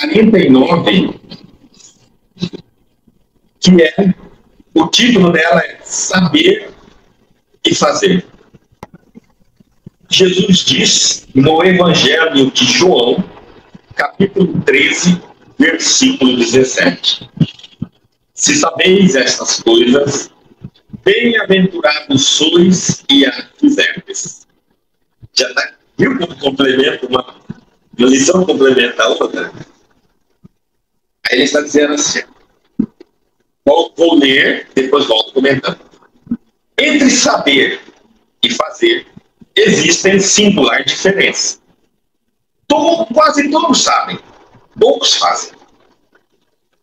49, que é, o título dela é Saber e Fazer. Jesus diz no Evangelho de João, capítulo 13, versículo 17: se sabeis estas coisas, bem-aventurados sois e a fizerdes. Já está, viu como complementa uma lição complementa a outra? Aí ele está dizendo assim, vou ler, depois volto comentando. Entre saber e fazer, existem singular diferença. Quase todos sabem, poucos fazem.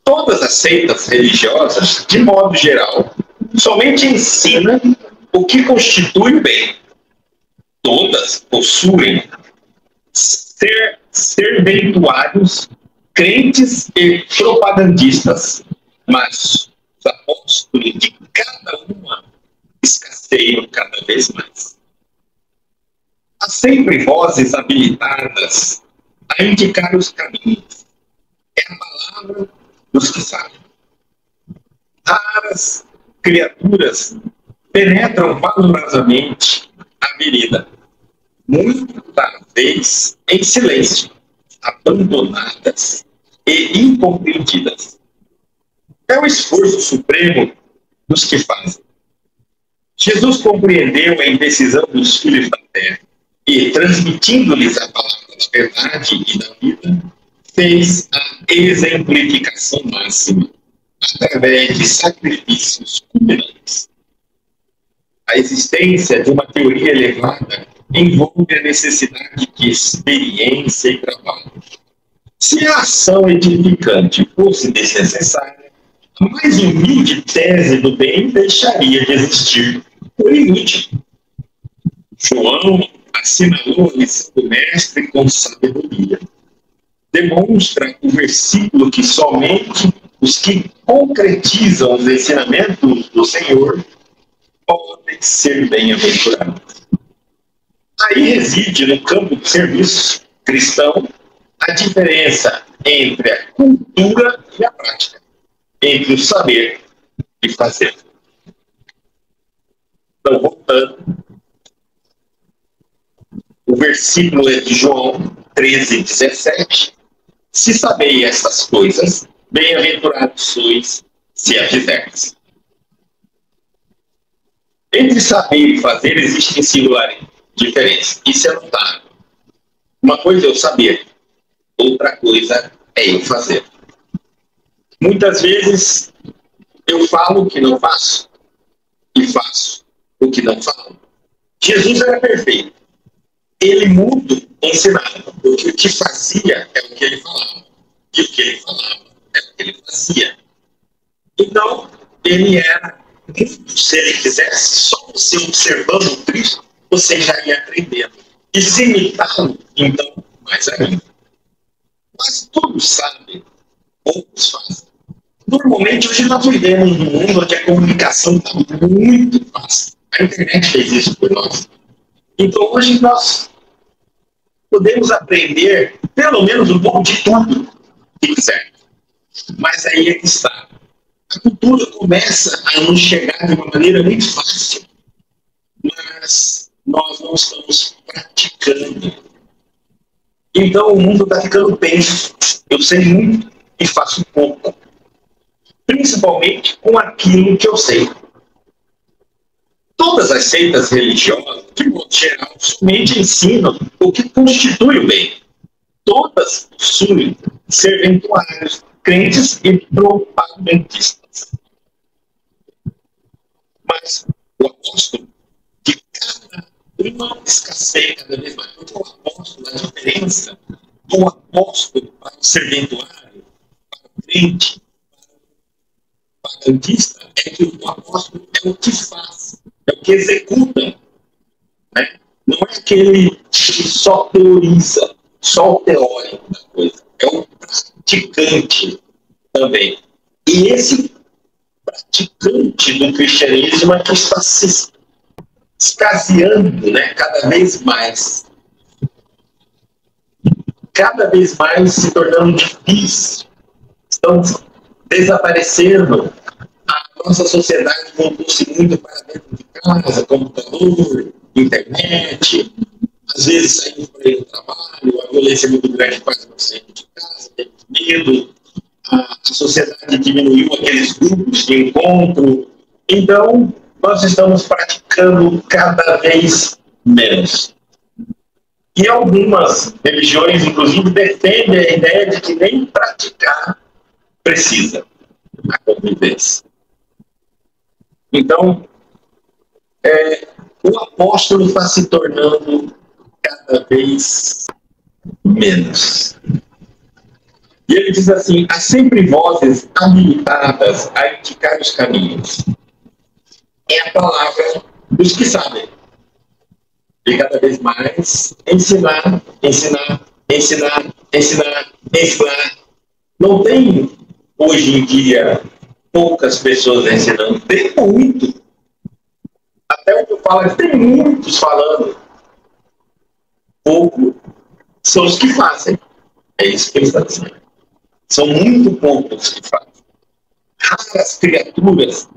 Todas as seitas religiosas, de modo geral, somente ensinam o que constitui o bem. Todas possuem serventuários, crentes e propagandistas, mas os apóstolos de cada uma escasseiam cada vez mais. Há sempre vozes habilitadas a indicar os caminhos. É a palavra dos que sabem. Raras criaturas penetram valorosamente a avenida, muitas vezes em silêncio, abandonadas e incompreendidas. É o esforço supremo dos que fazem. Jesus compreendeu a indecisão dos filhos da terra e, transmitindo-lhes a palavra da verdade e da vida, fez a exemplificação máxima através de sacrifícios culminantes. A existência de uma teoria elevada envolve a necessidade de experiência e trabalho. Se a ação edificante fosse desnecessária, a mais humilde tese do bem deixaria de existir por inútil. João assinalou a lição do mestre com sabedoria. Demonstra o versículo que somente os que concretizam os ensinamentos do Senhor podem ser bem-aventurados. Aí reside, no campo do serviço cristão, a diferença entre a cultura e a prática, entre o saber e fazer. Então, voltando, o versículo é de João 13, 17. Se sabeis estas coisas, bem-aventurados sois se as fizerdes. Entre saber e fazer existem singular diferença. Isso é notável. Uma coisa é eu saber, outra coisa é eu fazer. Muitas vezes eu falo o que não faço e faço o que não falo. Jesus era perfeito. Ele mudo ensinava, porque o que fazia é o que ele falava, e o que ele falava é o que ele fazia. Então, ele era, se ele quisesse, só você observando Cristo, você já ia aprendendo. E se imitá-lo, então, mais ainda. Mas todos sabem, poucos fazem. Normalmente, hoje nós vivemos num mundo onde a comunicação está muito fácil. A internet fez isso por nós. Então, hoje nós podemos aprender pelo menos um pouco de tudo que quiser. Mas aí é que está. A cultura começa a nos chegar de uma maneira muito fácil, mas nós não estamos praticando. Então o mundo está ficando tenso. Eu sei muito e faço pouco. Principalmente com aquilo que eu sei. Todas as seitas religiosas, de modo geral, somente ensinam o que constitui o bem. Todas possuem serventuários, crentes e propagandistas. Mas o apóstolo, de cada uma escasseia cada vez mais. Porque o apóstolo, a diferença do apóstolo para o serventuário, para o crente, para o propagandista, é que o apóstolo é o que faz. É o que executa, né? Não é aquele que só teoriza, só o teórico da coisa. É o praticante também. E esse praticante do cristianismo é que está se escaseando, né? Cada vez mais. cada vez mais se tornando difícil. Estão desaparecendo. A nossa sociedade voltou-se muito para dentro de casa, computador, internet. Às vezes saímos para ir no trabalho, a violência é muito grande, quase não saímos de casa, temos medo. A sociedade diminuiu aqueles grupos de encontro. Então, nós estamos praticando cada vez menos. E algumas religiões, inclusive, defendem a ideia de que nem praticar precisa a convivência. Então, o apóstolo está se tornando cada vez menos. E ele diz assim: há sempre vozes habilitadas a indicar os caminhos. É a palavra dos que sabem. E cada vez mais ensinar, ensinar, ensinar, ensinar, ensinar. Não tem, hoje em dia, poucas pessoas ensinando. Tem muito. Até o que eu falo, tem muitos falando. Pouco são os que fazem. É isso que ele está dizendo. São muito poucos que fazem. Raras criaturas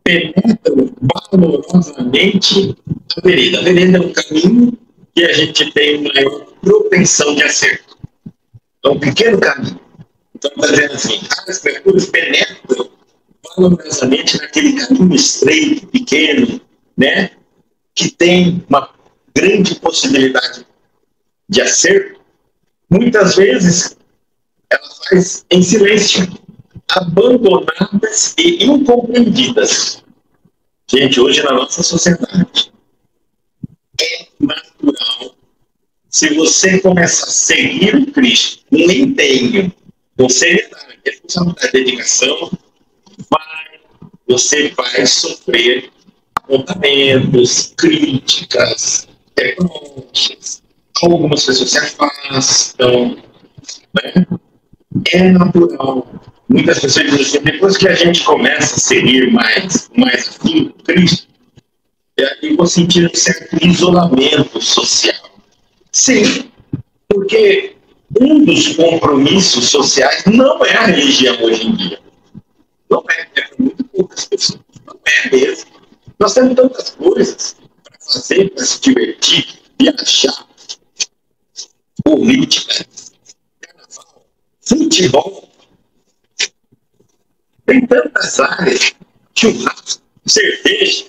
penetram valorosamente a vereda. A vereda é um caminho que a gente tem maior propensão de acerto. É um pequeno caminho. Então, está dizendo assim, raras criaturas penetram valorosamente naquele caminho estreito, pequeno, né? Que tem uma grande possibilidade de acerto. Muitas vezes, ela faz em silêncio, abandonadas e incompreendidas. Gente, hoje na nossa sociedade, é natural, se você começar a seguir o Cristo com empenho, com seriedade, responsabilidade, dedicação, você vai sofrer apontamentos, críticas, reproches. Algumas pessoas se afastam, né? É natural. Muitas pessoas dizem assim, depois que a gente começa a seguir mais afim do Cristo, eu vou sentir um certo isolamento social. Sim, porque um dos compromissos sociais não é a religião hoje em dia. Não é para muito poucas pessoas. Não é mesmo. Nós temos tantas coisas para fazer, para se divertir, viajar, política, carnaval, futebol. Tem tantas áreas, churrasco, cerveja,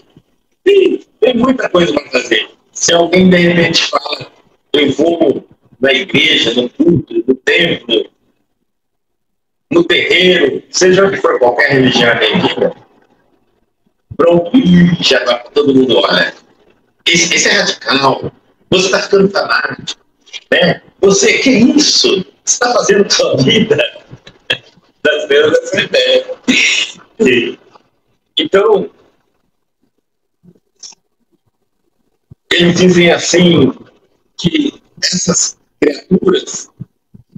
tem muita coisa para fazer. Se alguém de repente fala, eu vou na igreja, no culto, no templo, no terreiro, seja o que for, qualquer religião bem-vinda, pronto, já está todo mundo, olha, esse é radical, você está ficando fanático, né? Você, que isso? Você está fazendo sua vida? Das mesmas dessa ideia. Então, eles dizem assim, que essas criaturas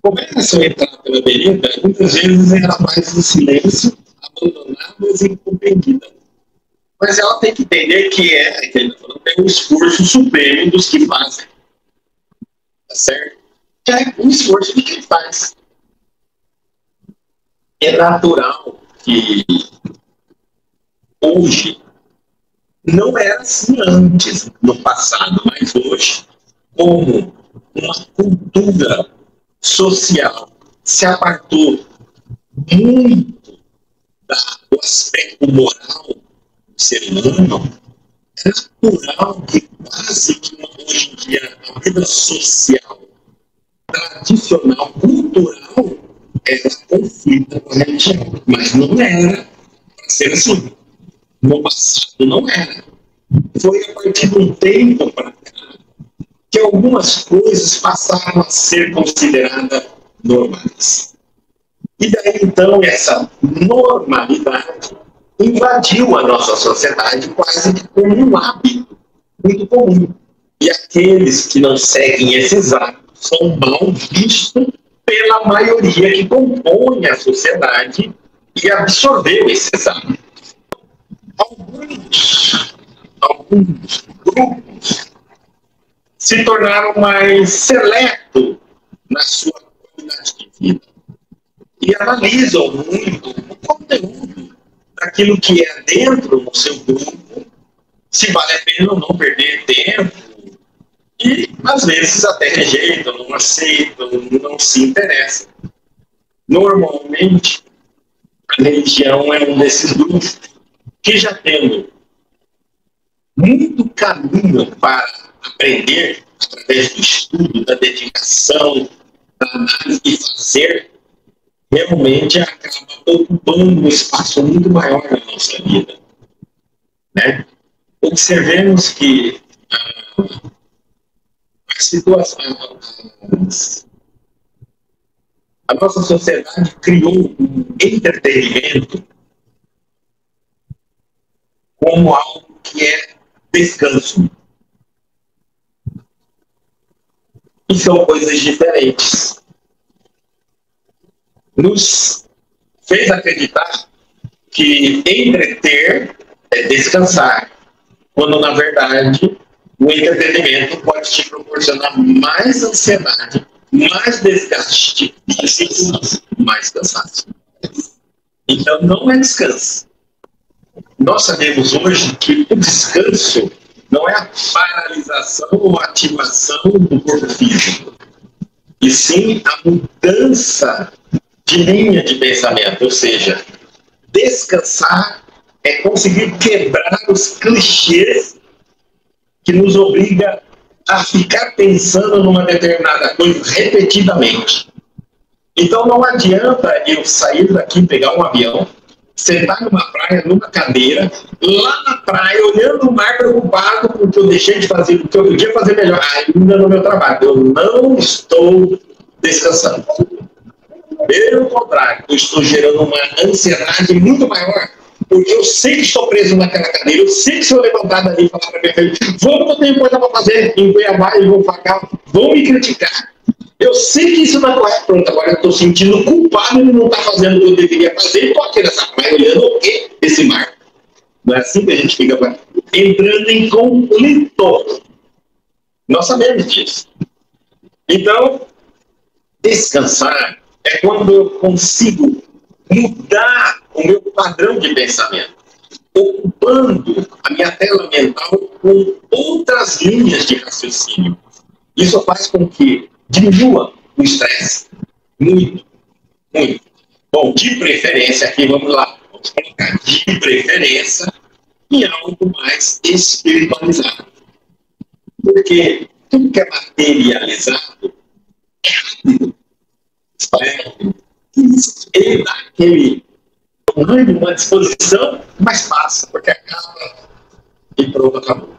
começam a entrar pela vereda, muitas vezes ela faz em silêncio, abandonadas e incompreendidas. Mas ela tem que entender que é o esforço supremo dos que fazem. Tá certo? É o esforço de quem faz. É natural que hoje, não era assim antes, no passado, mas hoje, como uma cultura social se apartou muito do aspecto moral do ser humano, é natural que quase que hoje em dia a vida social, tradicional, cultural, era conflita com a religião. Mas não era para ser assim. No passado não era. Foi a partir de um tempo para cá que algumas coisas passaram a ser consideradas normais. E daí, então, essa normalidade invadiu a nossa sociedade quase que como um hábito muito comum. E aqueles que não seguem esses hábitos são mal vistos pela maioria que compõe a sociedade e absorveu esses hábitos. Alguns grupos se tornaram mais seletos na sua qualidade de vida. E analisam muito o conteúdo daquilo que é dentro do seu grupo, se vale a pena ou não perder tempo, e às vezes até rejeitam, não aceitam, não se interessam. Normalmente, a religião é um desses grupos que, já tendo muito caminho para aprender, através do estudo, da dedicação, da análise e fazer, realmente acaba ocupando um espaço muito maior na nossa vida. Né? Observemos que a nossa sociedade criou um entretenimento como algo que é descanso. E são coisas diferentes. Nos fez acreditar que entreter é descansar, quando na verdade o entretenimento pode te proporcionar mais ansiedade, mais desgaste e mais cansaço. Então não é descanso. Nós sabemos hoje que o descanso não é a paralisação ou ativação do corpo físico, e sim a mudança de linha de pensamento. Ou seja, descansar é conseguir quebrar os clichês que nos obriga a ficar pensando numa determinada coisa repetidamente. Então não adianta eu sair daqui, pegar um avião, sentar numa praia, numa cadeira, lá na praia, olhando o mar, preocupado porque eu deixei de fazer o que eu podia fazer melhor ainda no meu trabalho. Eu não estou descansando. Pelo contrário, eu estou gerando uma ansiedade muito maior, porque eu sei que estou preso naquela cadeira, eu sei que se eu levantar dali e falar para minha filha, vamos, eu tenho coisa para fazer, em Cuiabá, eles vão falar, vão me criticar. Eu sei que isso não é correto. Pronto, agora eu estou sentindo culpado de não estar fazendo o que eu deveria fazer, e estou aqui nessa praia olhando o quê? Esse mar. Não é assim que a gente fica entrando em conflito. Nós sabemos disso. Então, descansar é quando eu consigo mudar o meu padrão de pensamento, ocupando a minha tela mental com outras linhas de raciocínio. Isso faz com que diminua o estresse. Muito, muito. Bom, de preferência, aqui vamos lá, vamos colocar de preferência em algo mais espiritualizado. Porque tudo que é materializado é rápido. Ele dá aquele ânimo, uma disposição, mas passa, porque acaba e pronto, acabou.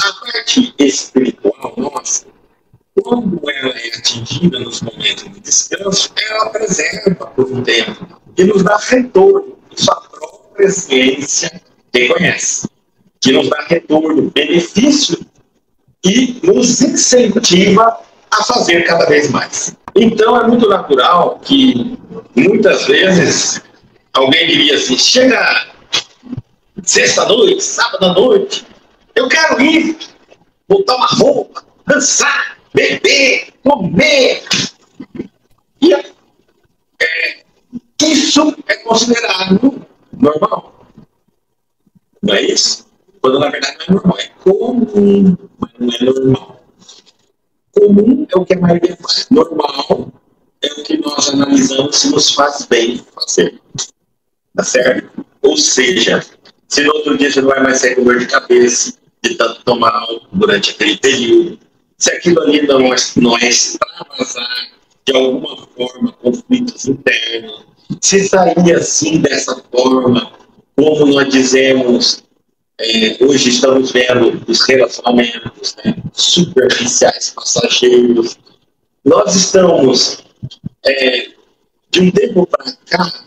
A parte espiritual nossa, quando ela é atingida nos momentos de descanso, ela preserva por um tempo e nos dá retorno. Isso a própria ciência reconhece, que nos dá retorno, benefício e nos incentiva a fazer cada vez mais. Então é muito natural que muitas vezes alguém diria assim, chega sexta-noite, sábado-à-noite, eu quero ir, botar uma roupa, dançar, beber, comer. E isso é considerado normal. Não é isso? Quando na verdade não é normal, é comum, mas não é normal. Comum é o que a maioria faz. Normal é o que nós analisamos se nos faz bem fazer. Tá certo? Ou seja, se no outro dia você não vai mais sair com dor de cabeça, de tanto tomar álcool durante aquele período, se aquilo ali não é extravasar de alguma forma conflitos internos, se sair assim dessa forma, como nós dizemos, hoje estamos vendo os relacionamentos, né, superficiais, passageiros, nós estamos de um tempo para cá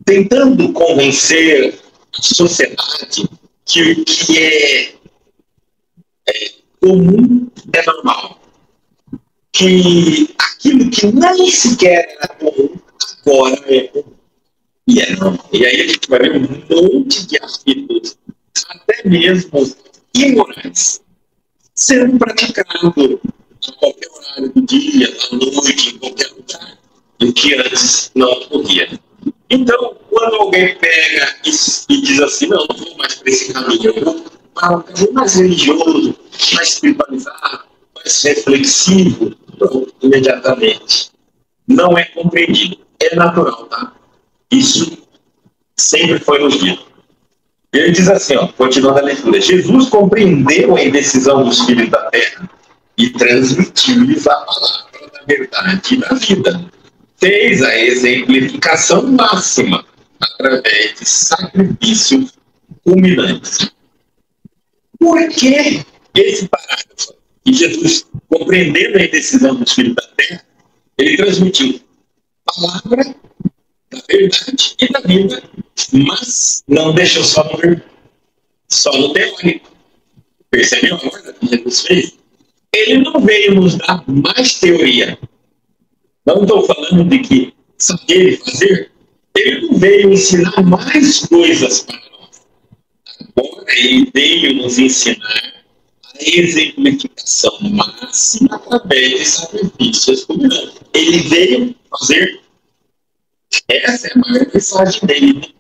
tentando convencer a sociedade que o que é comum é normal. Que aquilo que nem sequer era comum, agora é comum. E é normal. E aí a gente vai ver um monte de hábitos, até mesmo imorais, sendo praticado a qualquer horário do dia, à noite, em qualquer lugar, do que antes não ocorria. Então, quando alguém pega e diz assim, não vou mais para esse caminho, eu vou para um caminho mais religioso, mais espiritualizado, mais reflexivo, pronto, imediatamente. Não é compreendido. É natural, tá? Isso sempre foi nos dito. Ele diz assim, ó, continuando a leitura, Jesus compreendeu a indecisão dos filhos da terra e transmitiu-lhes a palavra da verdade e da vida. Fez a exemplificação máxima através de sacrifícios culminantes. Por que esse parágrafo? E Jesus, compreendendo a indecisão dos filhos da terra, ele transmitiu a palavra da verdade e da vida, mas não deixou só no teórico. Percebeu a ordem que Jesus fez? Ele não veio nos dar mais teoria. Não estou falando de que saber e fazer. Ele não veio ensinar mais coisas para nós. Agora ele veio nos ensinar a exemplificação máxima através de sacrifícios culminantes. Ele veio fazer. Essa é a maior mensagem dele.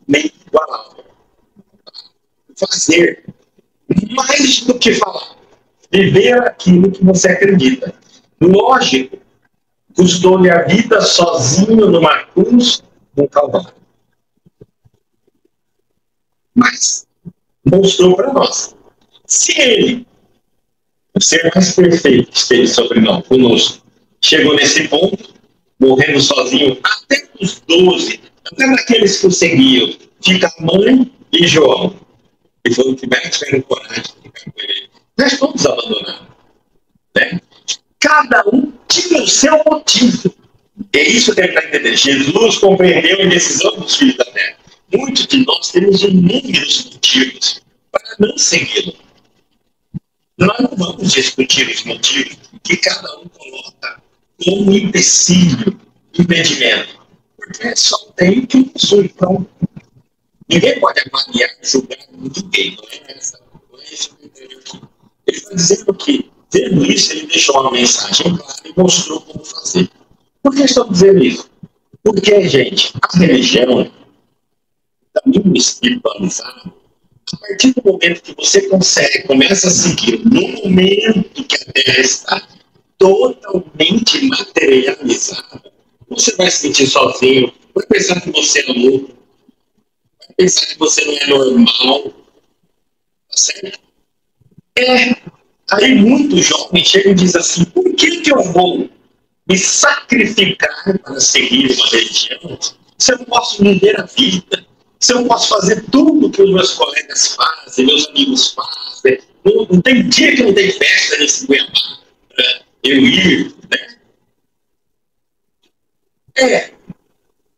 Inigualável. Fazer mais do que falar. Viver aquilo que você acredita. Lógico, custou-lhe a vida sozinho numa cruz, no Calvário. Mas mostrou para nós. Se ele, o ser mais perfeito que esteve sobre nós, conosco, chegou nesse ponto, morrendo sozinho, até os 12, até naqueles que o seguiam, fica a mãe e João. E foram que mais tiveram coragem de ficar com ele. Nós fomos abandonados. Né? Cada um tinha o seu motivo. É isso que ele está entendendo. Jesus compreendeu a decisão dos filhos da terra. Muitos de nós temos inúmeros motivos para não segui-lo. Nós não vamos discutir os motivos que cada um coloca como empecilho, impedimento. Porque só tem que possui. Então, ninguém pode avaliar, julgar ninguém. Não é essa. Não é isso que eu entendo aqui. Ele está dizendo que, vendo isso, ele deixou uma mensagem clara e mostrou como fazer. Por que estou dizendo isso? Porque, gente, a religião, caminho espiritualizado, a partir do momento que você começa a seguir, no momento que a Terra está totalmente materializada, você vai se sentir sozinho, vai pensar que você é louco, vai pensar que você não é normal, tá certo? Aí muitos jovens chegam e dizem assim, por que eu vou me sacrificar para seguir uma religião se eu não posso viver a vida? Se eu não posso fazer tudo que os meus colegas fazem, meus amigos fazem, não tem dia que não tem festa nesse Cuiabá para eu ir, né?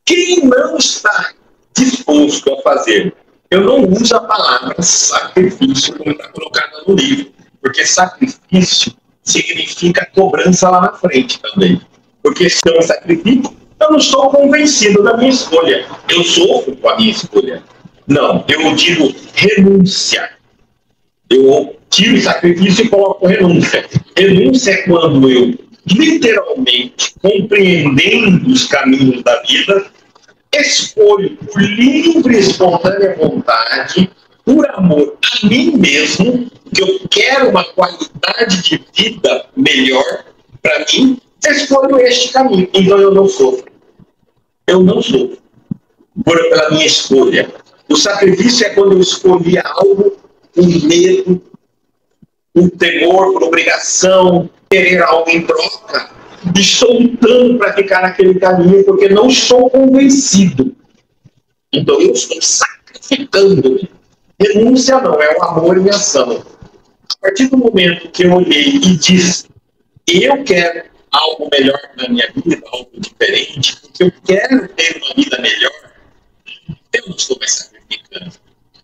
Quem não está disposto a fazer, eu não uso a palavra sacrifício como está colocada no livro, porque sacrifício significa cobrança lá na frente também. Porque se eu me sacrifico, eu não estou convencido da minha escolha. Eu sofro com a minha escolha. Não, eu digo renúncia. Eu tiro o sacrifício e coloco renúncia. Renúncia é quando eu, literalmente, compreendendo os caminhos da vida, escolho por livre e espontânea vontade, por amor a mim mesmo, que eu quero uma qualidade de vida melhor para mim, escolho este caminho. Então eu não sofro. Eu não sofro pela minha escolha. O sacrifício é quando eu escolhi algo por medo, por temor, por obrigação, querer algo em troca. Estou lutando para ficar naquele caminho porque não estou convencido. Então eu estou sacrificando-me. Renúncia não, é o amor em ação. A partir do momento que eu olhei e disse, eu quero algo melhor na minha vida, algo diferente, porque eu quero ter uma vida melhor, eu não estou mais sacrificando.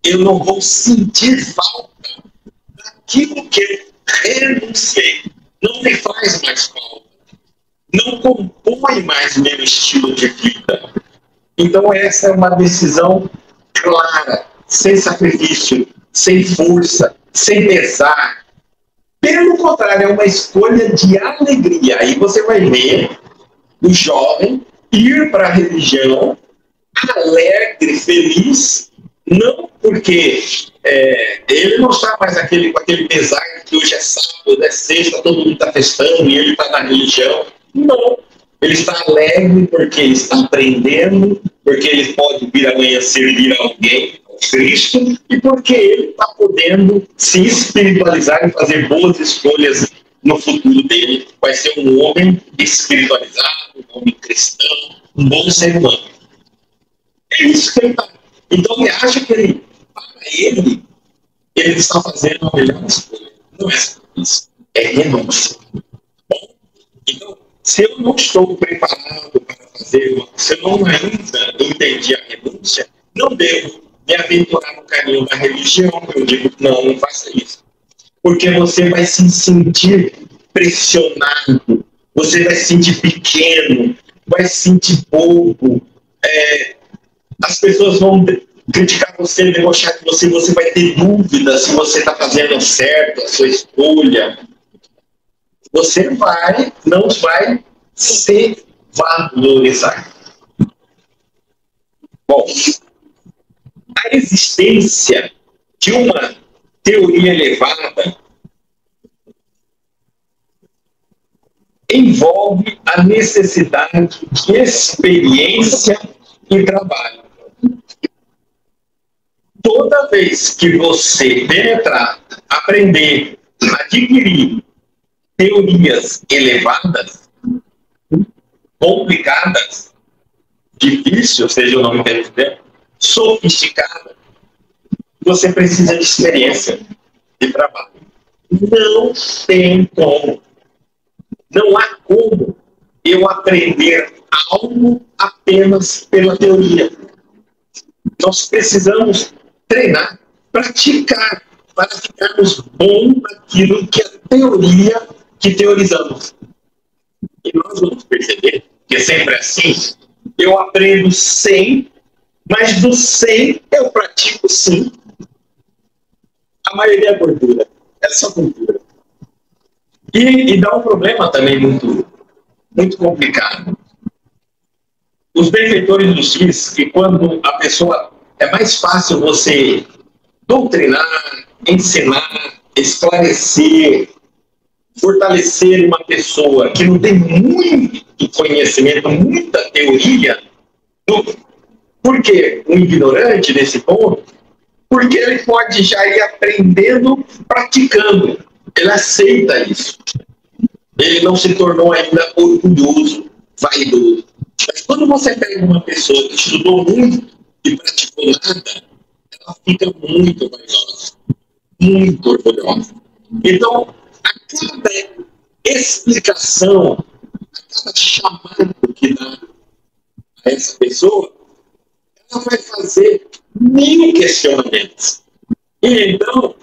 Eu não vou sentir falta daquilo que eu renunciei. Não me faz mais falta. Não compõe mais meu estilo de vida. Então essa é uma decisão clara, sem sacrifício, sem força, sem pesar. Pelo contrário, é uma escolha de alegria. Aí você vai ver o jovem ir para a religião alegre, feliz, não porque ele não está mais com aquele pesar que hoje é sábado, é sexta, todo mundo está festando e ele está na religião. Não. Ele está alegre porque ele está aprendendo, porque ele pode vir amanhã servir a alguém, ao Cristo, e porque ele está podendo se espiritualizar e fazer boas escolhas no futuro dele. Vai ser um homem espiritualizado, um homem cristão, um bom ser humano. É isso que ele está. Então ele acha que para ele está fazendo a melhor escolha. Não é isso. É renúncia. Bom, então, se eu não estou preparado para fazer, se eu não ainda entendi a renúncia, não devo me aventurar no caminho da religião. Eu digo, não faça isso. Porque você vai se sentir pressionado, você vai se sentir pequeno, vai se sentir bobo. As pessoas vão criticar você, debochar de você, você vai ter dúvidas se você está fazendo certo a sua escolha. Você não vai se valorizar. Bom, a existência de uma teoria elevada envolve a necessidade de experiência e trabalho. Toda vez que você penetrar, aprender, adquirir teorias elevadas, complicadas, difíceis, seja o nome dele, sofisticada, você precisa de experiência de trabalho. Não tem como. Não há como eu aprender algo apenas pela teoria. Nós precisamos treinar, praticar, para ficarmos bons naquilo que é teoria que teorizamos. E nós vamos perceber que é sempre assim. Eu aprendo 100, mas do 100 eu pratico 5. A maioria é gordura. É só gordura. E dá um problema também muito complicado. Os benfeitores nos dizem que quando a pessoa é mais fácil você doutrinar, ensinar, esclarecer, fortalecer uma pessoa que não tem muito conhecimento, muita teoria. Por que um ignorante nesse ponto? Porque ele pode já ir aprendendo, praticando. Ele aceita isso. Ele não se tornou ainda orgulhoso, vaidoso. Mas quando você pega uma pessoa que estudou muito e praticou nada, ela fica muito vaidosa, muito orgulhosa. Então, a cada explicação, a cada chamado que dá a essa pessoa, ela vai fazer 1000 questionamentos. E então,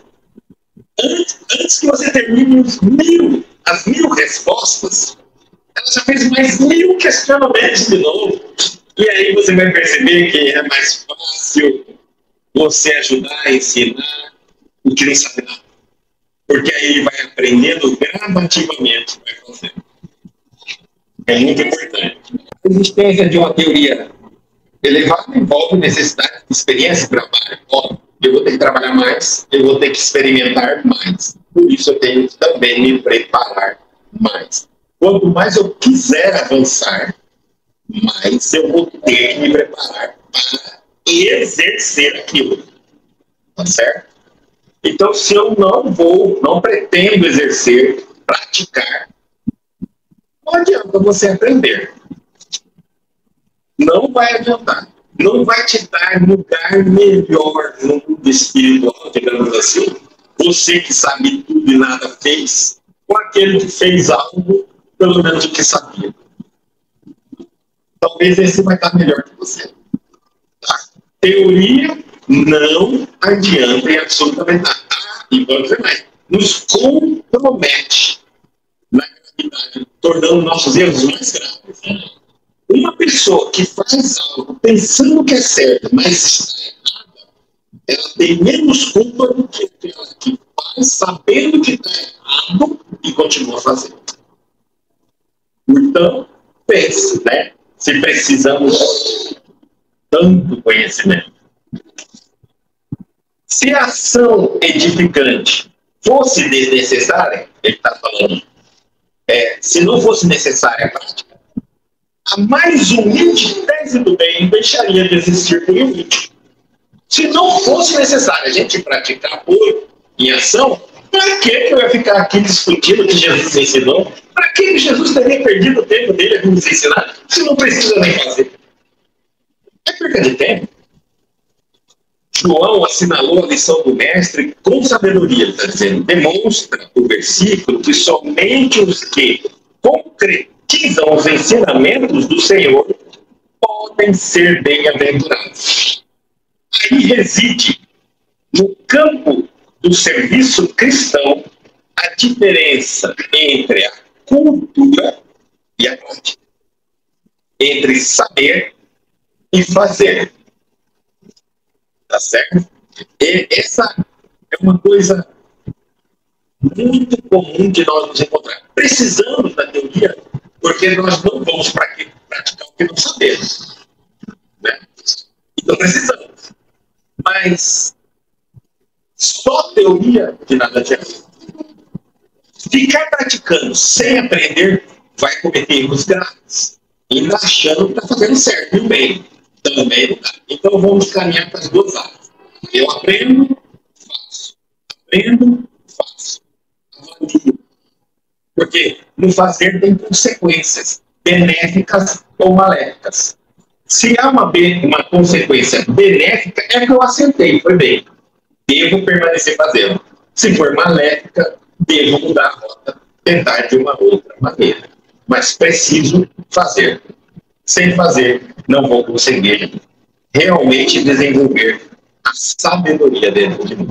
antes que você termine as 1000 respostas, ela já fez mais 1000 questionamentos de novo. E aí você vai perceber que é mais fácil você ajudar a ensinar o que não sabe nada. Porque aí ele vai aprendendo gradativamente. Vai fazer. É muito importante. A existência de uma teoria elevada envolve necessidade de experiência e trabalho. Ó, eu vou ter que trabalhar mais, eu vou ter que experimentar mais. Por isso eu tenho que também me preparar mais. Quanto mais eu quiser avançar, mais eu vou ter que me preparar para exercer aquilo. Tá certo? Então, se eu não pretendo exercer, praticar, não adianta você aprender. Não vai adiantar. Não vai te dar lugar melhor no mundo espiritual, digamos assim. Você que sabe tudo e nada fez, ou aquele que fez algo, pelo menos o que sabia. Talvez esse vai estar melhor que você. Tá? Teoria não adianta em absolutamente nada. E vamos dizer mais, nos compromete na gravidade, tornando nossos erros mais graves. Uma pessoa que faz algo pensando que é certo, mas está errada, ela tem menos culpa do que aquela que faz sabendo que está errado e continua fazendo. Então, pense, né? Se precisamos tanto conhecimento. Se a ação edificante fosse desnecessária, ele está falando, se não fosse necessária a prática, a mais humilde tese do bem deixaria de existir por inútil. Se não fosse necessário a gente praticar amor em ação, para que eu ia ficar aqui discutindo o que Jesus ensinou? Para que Jesus teria perdido o tempo dele a nos ensinar, se não precisa nem fazer? É perda de tempo. João assinalou a lição do mestre com sabedoria, está dizendo, demonstra o versículo que somente os que concretizam os ensinamentos do Senhor podem ser bem-aventurados. Aí reside, no campo do serviço cristão, a diferença entre a cultura e a prática, entre saber e fazer. Tá certo? E essa é uma coisa muito comum de nós nos encontrar. Precisamos da teoria, porque nós não vamos praticar o que não sabemos. Né? Então precisamos. Mas só teoria de nada adianta. Ficar praticando sem aprender vai cometer erros graves. Ainda achando que está fazendo certo e o bem. Também não dá. Então vamos caminhar para as duas áreas. Eu aprendo, faço. Aprendo, faço. Avalio. Porque no fazer tem consequências benéficas ou maléficas. Se há uma consequência benéfica, é que eu acertei, foi bem. Devo permanecer fazendo. Se for maléfica, devo mudar a rota, tentar de uma outra maneira. Mas preciso fazer. Sem fazer, não vou conseguir realmente desenvolver a sabedoria dentro de mim.